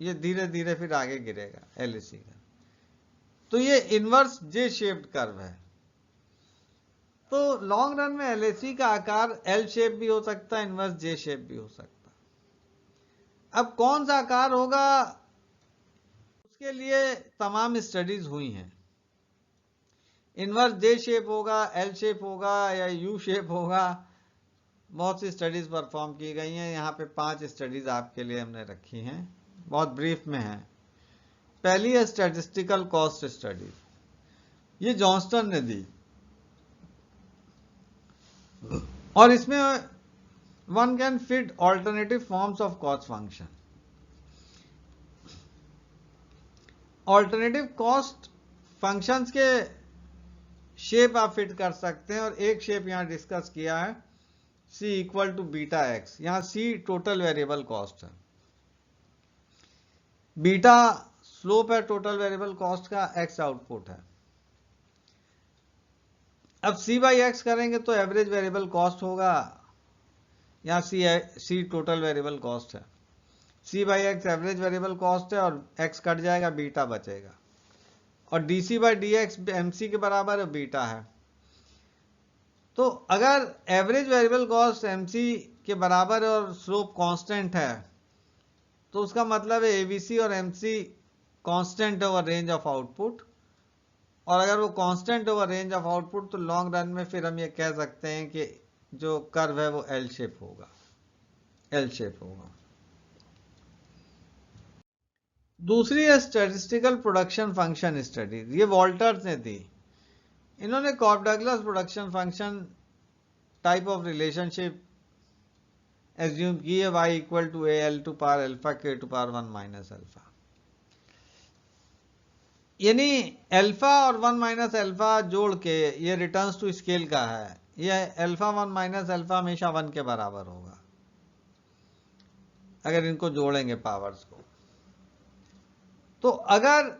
ये धीरे धीरे फिर आगे गिरेगा LAC का। तो ये इनवर्स जे शेप्ड कर्व है। तो लॉन्ग रन में LAC का आकार एल शेप भी हो सकता है, इनवर्स जे शेप भी हो सकता है। अब कौन सा आकार होगा उसके लिए तमाम स्टडीज हुई हैं। इनवर्स जे शेप होगा, एल शेप होगा या यू शेप होगा, बहुत सी स्टडीज परफॉर्म की गई हैं। यहाँ पे 5 स्टडीज आपके लिए हमने रखी हैं, बहुत ब्रीफ में है। पहली है स्टैटिस्टिकल कॉस्ट स्टडी, ये जॉनस्टन ने दी और इसमें one can fit alternative forms of cost function. Alternative cost functions के शेप आप फिट कर सकते हैं और एक शेप यहां डिस्कस किया है C equal to beta X. यहां C टोटल वेरिएबल कॉस्ट है, बीटा स्लोप है टोटल वेरिएबल कॉस्ट का, एक्स आउटपुट है। अब C/X करेंगे तो एवरेज वेरिएबल कॉस्ट होगा, यहां C टोटल वेरिएबल कॉस्ट है, C/X एवरेज वेरिएबल कॉस्ट है और X कट जाएगा, बीटा बचेगा। और DC/DX MC के बराबर है, बीटा है। तो अगर एवरेज वेरिएबल कॉस्ट MC के बराबर है और स्लोप कांस्टेंट है तो उसका मतलब है ABC और MC constant over range of output. और अगर वो constant over range of output तो लॉन्ग रन में फिर हम ये कह सकते हैं कि जो कर्व है वो एल शेप होगा, एल शेप होगा। दूसरी है स्टैटिस्टिकल प्रोडक्शन फंक्शन स्टडी, ये वॉल्टर्स ने दी। इन्होंने Cobb Douglas production function type of relationship assume की है, y equal to AL to power alpha K to power 1 minus alpha. यानी अल्फा और 1 माइनस अल्फा जोड़ के ये रिटर्न्स टू स्केल का है। ये अल्फा 1 माइनस अल्फा हमेशा 1 के बराबर होगा अगर इनको जोड़ेंगे पावर्स को। तो अगर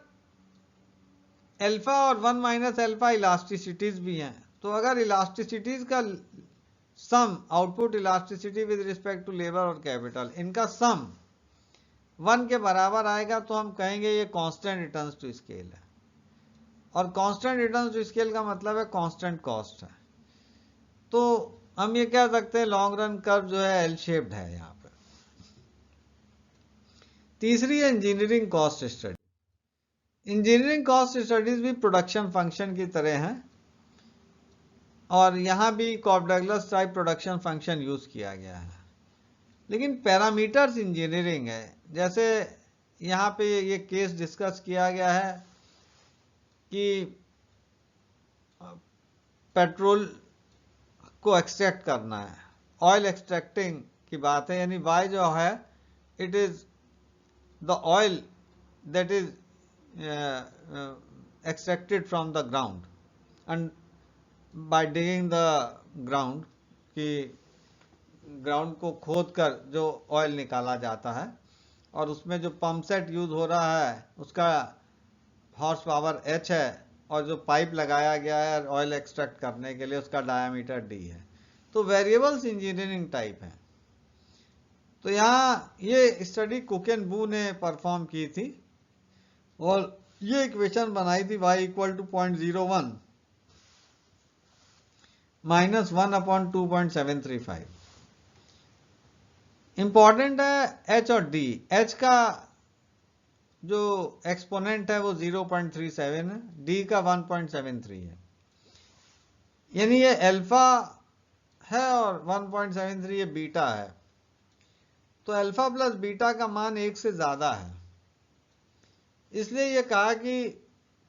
अल्फा और 1 माइनस अल्फा इलास्टिसिटीज भी हैं, तो अगर इलास्टिसिटीज का sum output elasticity with respect to labour और कैपिटल, इनका सम 1 के बराबर आएगा तो हम कहेंगे ये कांस्टेंट रिटर्न्स टू स्केल है। और कांस्टेंट रिटर्न्स टू स्केल का मतलब है कांस्टेंट कॉस्ट है। तो हम ये कह सकते हैं लॉन्ग रन कर्व जो है एल शेप्ड है यहाँ पे। तीसरी है engineering cost study. Engineering cost studies भी प्रोडक्शन फंक्शन की तरह हैं और यहां भी Cobb Douglas type production function use किया गया है, लेकिन पैरामीटर्स इंजीनियरिंग है। जैसे यहां पे ये केस डिस्कस किया गया है कि पेट्रोल को एक्सट्रैक्ट करना है, ऑयल एक्सट्रैक्टिंग की बात है, यानी वाई जो है it is the oil that is extracted from the ground and by digging the ground, कि ग्राउंड को खोद कर जो ऑयल निकाला जाता है और उसमें जो पंप सेट यूज हो रहा है उसका हॉर्स पावर H है और जो पाइप लगाया गया है ऑयल एक्सट्रैक्ट करने के लिए उसका डायामीटर D है। तो वेरिएबल्स इंजीनियरिंग टाइप है। तो यहाँ ये स्टडी कुक एंड बू ने परफॉर्म की थी और ये इक्वेशन बनाई थी y equal to 0.01 minus 1/2.735। Important है H और D। H का जो एक्सपोनेंट है वो 0.37 है, D का 1.73 है, यानी ये अल्फा है और 1.73 ये बीटा है। तो अल्फा प्लस बीटा का मान 1 से ज्यादा है, इसलिए ये कहा कि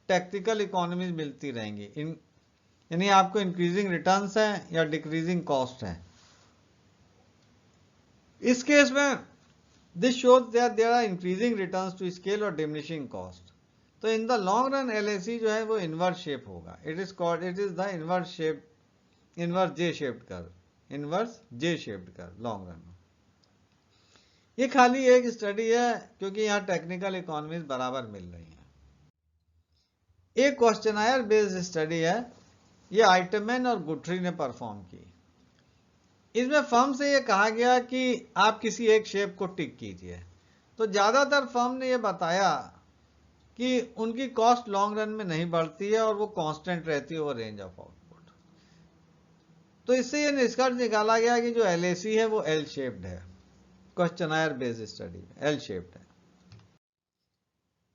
टेक्निकल इकोनॉमीज मिलती रहेंगी, यानी आपको इंक्रीजिंग रिटर्न्स हैं या डिक्रीजिंग कॉस्ट है। इस केस में this shows that there are increasing returns to scale और डिमिनिशिंग कॉस्ट। तो in the long run LAC जो है वो इनवर्स शेप होगा। It is the inverse shape, inverse J shaped curve long run में। ये खाली एक स्टडी है क्योंकि यहाँ टेक्निकल इकोनॉमीज बराबर मिल रही हैं। एक क्वेश्चनायर बेस्ड स्टडी है, ये आइटमैन और गुथरी ने परफॉर्म की। इसमें फर्म से ये कहा गया कि आप किसी एक शेप को टिक कीजिए। तो ज्यादातर फर्म ने ये बताया कि उनकी कॉस्ट लॉन्ग रन में नहीं बढ़ती है और वो कांस्टेंट रहती है ओवर रेंज ऑफ आउटपुट। तो इससे ये निष्कर्ष निकाला गया कि जो LAC है वो एल शेप्ड है। Questionnaire based study L shaped है।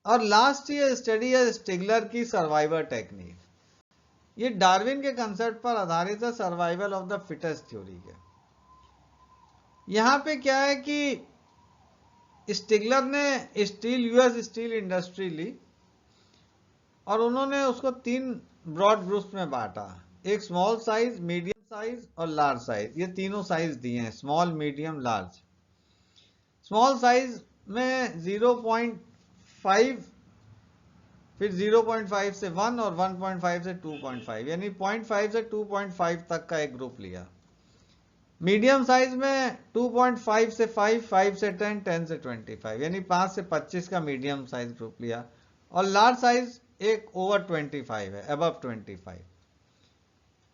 और लास्ट ये स्टडी है स्टिगलर की सर्वाइवर टेक्निक। ये डार्विन के कंसेप्ट पर आधारित है, survival of the fittest theory के। यहां पे क्या है कि स्टिगलर ने US स्टील इंडस्ट्री ली और उन्होंने उसको 3 ब्रॉड ग्रुप्स में बांटा। एक स्मॉल साइज, मीडियम साइज और लार्ज साइज, ये तीनों साइज दिए हैं, small, medium, large. Small size में 0.5, फिर 0.5 से 1 और 1.5 से 2.5, यानी 0.5 से 2.5 तक का एक ग्रुप लिया। मीडियम साइज में 2.5 से 5, 5 से 10, 10 से 25, यानी 5 से 25 का मीडियम साइज ग्रुप लिया। और लार्ज साइज एक ओवर 25 है, अबव 25।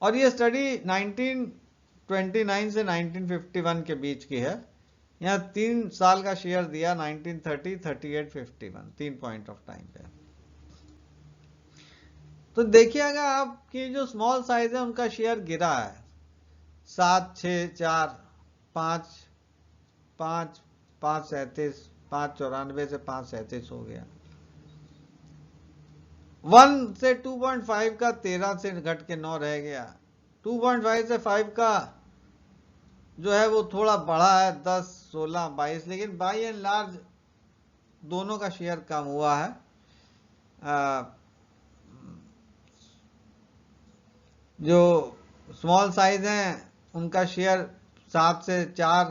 और ये स्टडी 1929 से 1951 के बीच की है। यहाँ 3 साल का शेयर दिया, 1930, 38, 51, 3 पॉइंट ऑफ टाइम पे। तो देखिएगा आपकी जो स्मॉल साइज है उनका शेयर गिरा है, 7, 6, 4, 5, 5, 5.37, 5.94 से 5.37 हो गया। 1 से 2.5 का 13 से घट के 9 रह गया। 2.5 से 5 का जो है वो थोड़ा बढ़ा है, 10, 16, 22, लेकिन बाई एंड लार्ज दोनों का शेयर कम हुआ है। जो स्मॉल साइज हैं उनका शेयर 7 से 4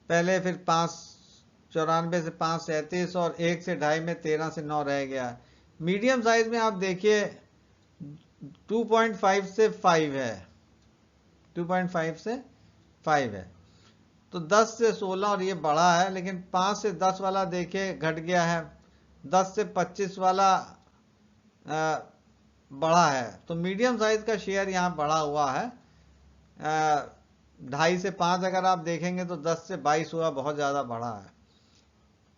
पहले, फिर 5.94 से 5.37 और 1 से 2.5 में 13 से 9 रह गया। मीडियम साइज में आप देखिए 2.5 से 5 है, 2.5 से 5 है, तो 10 से 16 और ये बढ़ा है। लेकिन 5 से 10 वाला देखिए घट गया है, 10 से 25 वाला बढ़ा है। तो मीडियम साइज का शेयर यहाँ बढ़ा हुआ है। 2.5 से 5 अगर आप देखेंगे तो 10 से 22 हुआ, बहुत ज़्यादा बढ़ा है।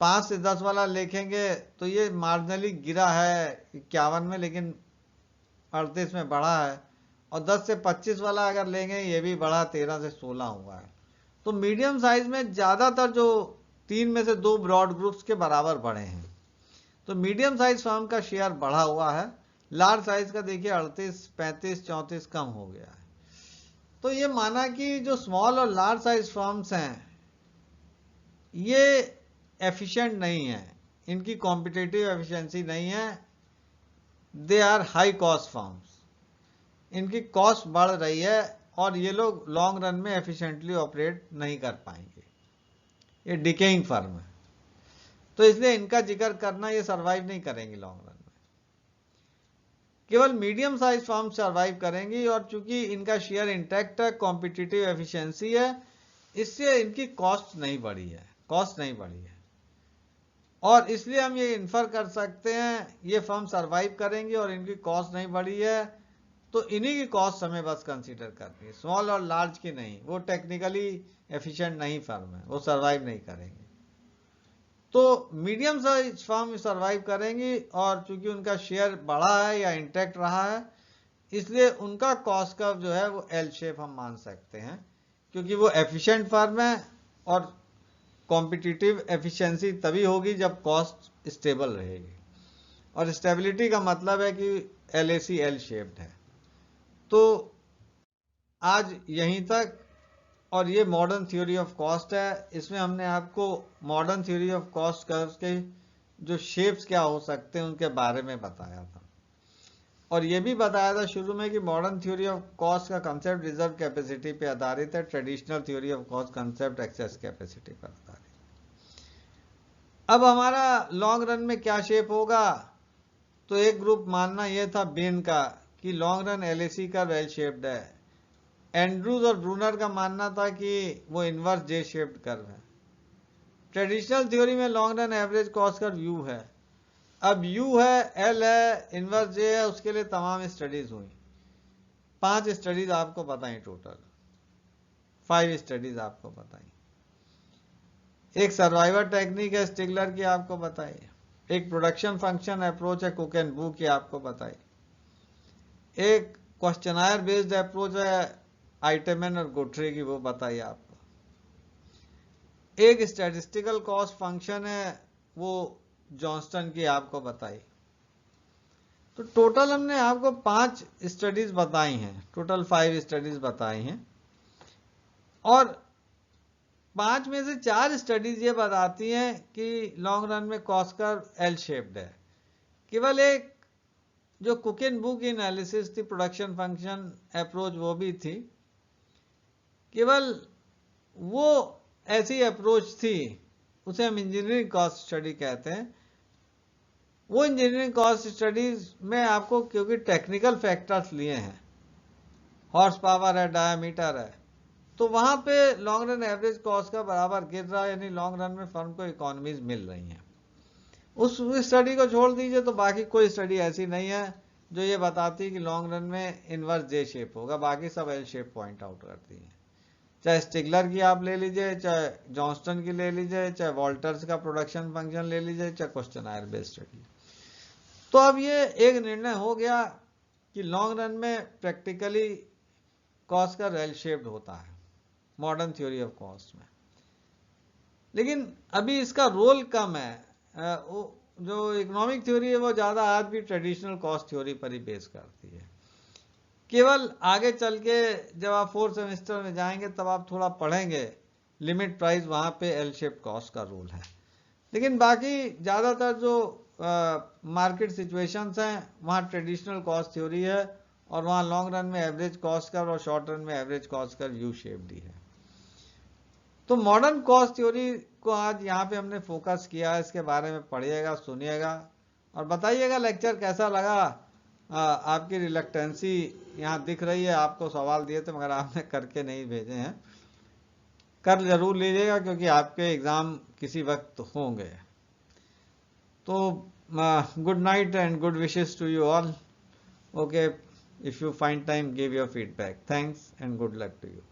5 से 10 वाला देखेंगे तो ये मार्जिनली गिरा है 51 में, लेकिन 38 में बढ़ा है। और 10 से 25 वाला अगर लेंगे ये भी बढ़ा, 13 से 16 हुआ है। तो मीडियम साइज में ज़्यादातर जो 3 में से 2 ब्रॉड ग्रुप्स के बराबर बढ़े हैं, तो मीडियम साइज फर्म का शेयर बढ़ा हुआ है। लार्ज साइज का देखिए 38, 35, 34 कम हो गया है। तो ये माना कि जो स्मॉल और लार्ज साइज फर्म्स हैं ये एफिशिएंट नहीं है, इनकी कॉम्पिटिटिव एफिशिएंसी नहीं है, they are high cost firms, इनकी कॉस्ट बढ़ रही है और ये लोग लॉन्ग रन में एफिशिएंटली ऑपरेट नहीं कर पाएंगे, ये डिकेइंग फर्म है। तो इसलिए इनका जिक्र करना, ये सर्वाइव नहीं करेंगी लॉन्ग रन में। केवल मीडियम साइज फर्म सर्वाइव करेंगी, और चूंकि इनका शेयर इंटैक्ट है, कॉम्पिटिटिव एफिशिएंसी है, इससे इनकी कॉस्ट नहीं बढ़ी है, और इसलिए हम ये इन्फर कर सकते हैं ये फर्म सर्वाइव करेंगी और इनकी कॉस्ट नहीं बढ़ी है। तो इन्हीं की कॉस्ट हमें बस कंसीडर करनी है, स्मॉल और लार्ज की नहीं। वो टेक्निकली एफिशिएंट नहीं फर्म है, वो सर्वाइव नहीं करेंगे। तो मीडियम साइज फर्म सर्वाइव करेंगी, और चूंकि उनका शेयर बढ़ा है या इंटैक्ट रहा है, इसलिए उनका कॉस्ट कर्व जो है वो एल शेप हम मान सकते हैं, क्योंकि वो एफिशिएंट फर्म है। और कॉम्पिटिटिव एफिशिएंसी तभी होगी जब कॉस्ट स्टेबल रहेगी, और स्टेबिलिटी का मतलब है कि एलएसी एल शेप्ड है। तो आज यहीं तक, और ये मॉडर्न थ्योरी ऑफ कॉस्ट है। इसमें हमने आपको modern theory of cost curve के जो शेप्स क्या हो सकते हैं उनके बारे में बताया था, और ये भी बताया था शुरू में कि मॉडर्न थ्योरी ऑफ कॉस्ट का कंसेप्ट रिजर्व कैपेसिटी पे आधारित है, traditional theory of cost concept access capacity पर आधारित। अब हमारा लॉन्ग रन में क्या शेप होगा, तो एक ग्रुप मानना यह था बेन का कि लॉन्ग रन एलएसी का वेल शेप्ड है। एंड्रूज और ब्रूनर का मानना था कि वो इनवर्स जे शेप्ड कर्व है। ट्रेडिशनल थ्योरी में long run average cost curve you है। अब यू है, एल है, इनवर्स जे है, उसके लिए तमाम स्टडीज हुई। 5 स्टडीज आपको बताई, टोटल 5 स्टडीज आपको बताई। एक सर्वाइवर टेक्निक है स्टिगलर की, आपको बताई। एक प्रोडक्शन फंक्शन अप्रोच है कुक एंड बू की, आपको बताई। एक क्वेश्चनायर बेस्ड अप्रोच है आइटमन और गुथरी की, वो बताई आपको। एक स्टैटिस्टिकल कॉस्ट फंक्शन है, वो जॉनस्टन की, आपको बताई। तो टोटल हमने आपको 5 स्टडीज बताई हैं, टोटल 5 स्टडीज बताई हैं, और 5 में से 4 स्टडीज ये बताती हैं कि लॉन्ग रन में कॉस्ट कर्व एल शेप्ड है। केवल एक जो कुक एंड बू की एनालिसिस थी, प्रोडक्शन फंक्शन अप्रोच, वो भी थी, केवल वो ऐसी अप्रोच थी, उसे हम इंजीनियरिंग कॉस्ट स्टडी कहते हैं। वो इंजीनियरिंग कॉस्ट स्टडीज में आपको क्योंकि टेक्निकल फैक्टर्स लिए हैं, हॉर्स पावर है, डायामीटर है, तो वहां पे लॉन्ग रन एवरेज कॉस्ट का बराबर गिर रहा है, यानी लॉन्ग रन में फर्म को इकोनॉमीज मिल रही हैं। उस स्टडी को छोड़ दीजिए तो बाकी कोई स्टडी ऐसी नहीं है जो ये बताती है कि लॉन्ग रन में इनवर्स जे शेप होगा, बाकी सब एल शेप पॉइंट आउट करती है। चाहे स्टिगलर की आप ले लीजिए, चाहे जॉनस्टन की ले लीजिए, चाहे वॉल्टर्स का प्रोडक्शन फंक्शन ले लीजिए, चाहे क्वेश्चनायर बेस्ड स्टडी। तो अब ये एक निर्णय हो गया कि लॉन्ग रन में प्रैक्टिकली कॉस्ट का एल शेप्ड होता है मॉडर्न थ्योरी ऑफ कॉस्ट में, लेकिन अभी इसका रोल कम है। जो इकोनॉमिक थ्योरी है वो ज़्यादा आज भी ट्रेडिशनल कॉस्ट थ्योरी पर ही बेस करती है। केवल आगे चल के जब आप 4th सेमेस्टर में जाएंगे तब आप थोड़ा पढ़ेंगे लिमिट प्राइस, वहाँ पे एल शेप कॉस्ट का रोल है, लेकिन बाकी ज़्यादातर जो मार्केट सिचुएशंस हैं वहाँ ट्रेडिशनल कॉस्ट थ्योरी है, और वहाँ लॉन्ग रन में एवरेज कॉस्ट कर्व और शॉर्ट रन में average cost curve U shaped ही है। तो मॉडर्न कॉस्ट थ्योरी को आज यहाँ पे हमने फोकस किया है, इसके बारे में पढ़िएगा, सुनिएगा और बताइएगा लेक्चर कैसा लगा। आपकी रिलक्टेंसी यहाँ दिख रही है, आपको सवाल दिए थे मगर आपने करके नहीं भेजे हैं, कर जरूर लीजिएगा क्योंकि आपके एग्ज़ाम किसी वक्त होंगे। तो good night and good wishes to you all. Okay, if you find time give your feedback. Thanks and good luck to you.